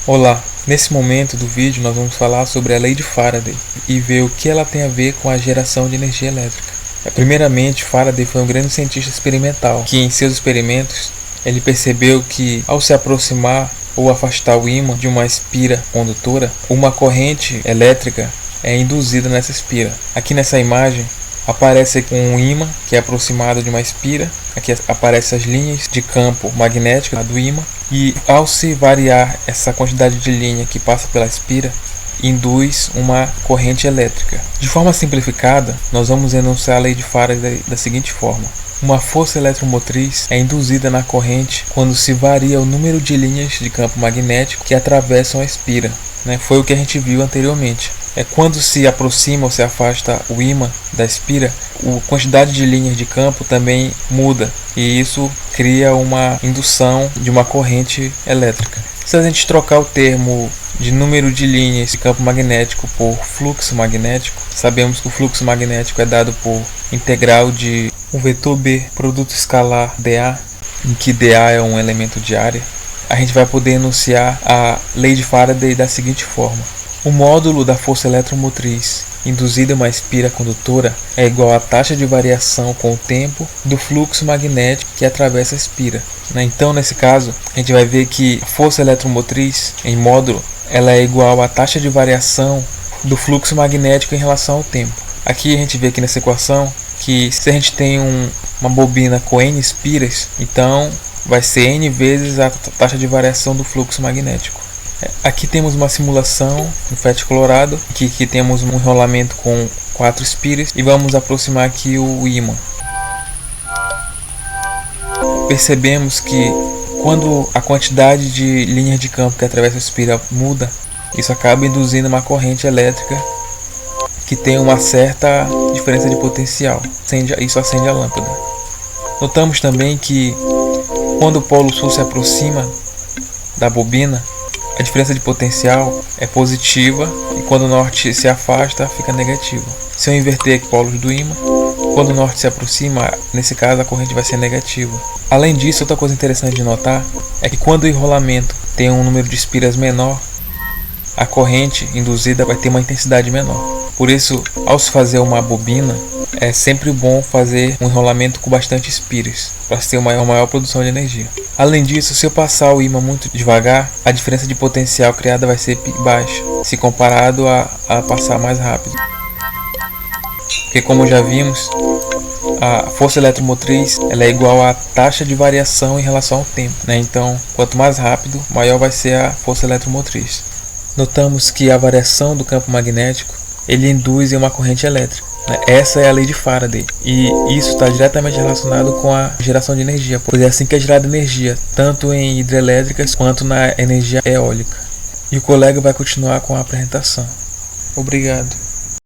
Olá, nesse momento do vídeo nós vamos falar sobre a lei de Faraday e ver o que ela tem a ver com a geração de energia elétrica. Primeiramente, Faraday foi um grande cientista experimental que em seus experimentos ele percebeu que ao se aproximar ou afastar o ímã de uma espira condutora, uma corrente elétrica é induzida nessa espira. Aqui nessa imagem aparece um ímã que é aproximado de uma espira. Aqui aparecem as linhas de campo magnético do ímã, e ao se variar essa quantidade de linha que passa pela espira, induz uma corrente elétrica. De forma simplificada, nós vamos enunciar a lei de Faraday da seguinte forma: uma força eletromotriz é induzida na corrente quando se varia o número de linhas de campo magnético que atravessam a espira. Foi o que a gente viu anteriormente. Quando se aproxima ou se afasta o ímã da espira, a quantidade de linhas de campo também muda, e isso cria uma indução de uma corrente elétrica. Se a gente trocar o termo de número de linhas de campo magnético por fluxo magnético, sabemos que o fluxo magnético é dado por integral de um vetor B, produto escalar dA, em que dA é um elemento de área. A gente vai poder enunciar a lei de Faraday da seguinte forma: o módulo da força eletromotriz induzida em uma espira condutora é igual à taxa de variação com o tempo do fluxo magnético que atravessa a espira. Então, nesse caso, a gente vai ver que a força eletromotriz em módulo ela é igual à taxa de variação do fluxo magnético em relação ao tempo. Aqui a gente vê aqui nessa equação que se a gente tem uma bobina com N espiras, então vai ser N vezes a taxa de variação do fluxo magnético. Aqui temos uma simulação no FET Colorado, que temos um enrolamento com 4 espiras, e vamos aproximar aqui o ímã. Percebemos que quando a quantidade de linhas de campo que atravessa a espira muda, isso acaba induzindo uma corrente elétrica que tem uma certa diferença de potencial. Isso acende a lâmpada. Notamos também que quando o polo sul se aproxima da bobina, a diferença de potencial é positiva, e quando o norte se afasta, fica negativa. Se eu inverter aqui polos do ímã, quando o norte se aproxima, nesse caso a corrente vai ser negativa. Além disso, outra coisa interessante de notar é que quando o enrolamento tem um número de espiras menor, a corrente induzida vai ter uma intensidade menor. Por isso, ao se fazer uma bobina, é sempre bom fazer um enrolamento com bastante espiras, para ter uma maior produção de energia. Além disso, se eu passar o ímã muito devagar, a diferença de potencial criada vai ser baixa, se comparado a passar mais rápido. Porque, como já vimos, a força eletromotriz ela é igual à taxa de variação em relação ao tempo. Então, quanto mais rápido, maior vai ser a força eletromotriz. Notamos que a variação do campo magnético ele induz em uma corrente elétrica. Essa é a lei de Faraday, e isso está diretamente relacionado com a geração de energia, pois é assim que é gerada energia, tanto em hidrelétricas quanto na energia eólica. E o colega vai continuar com a apresentação. Obrigado.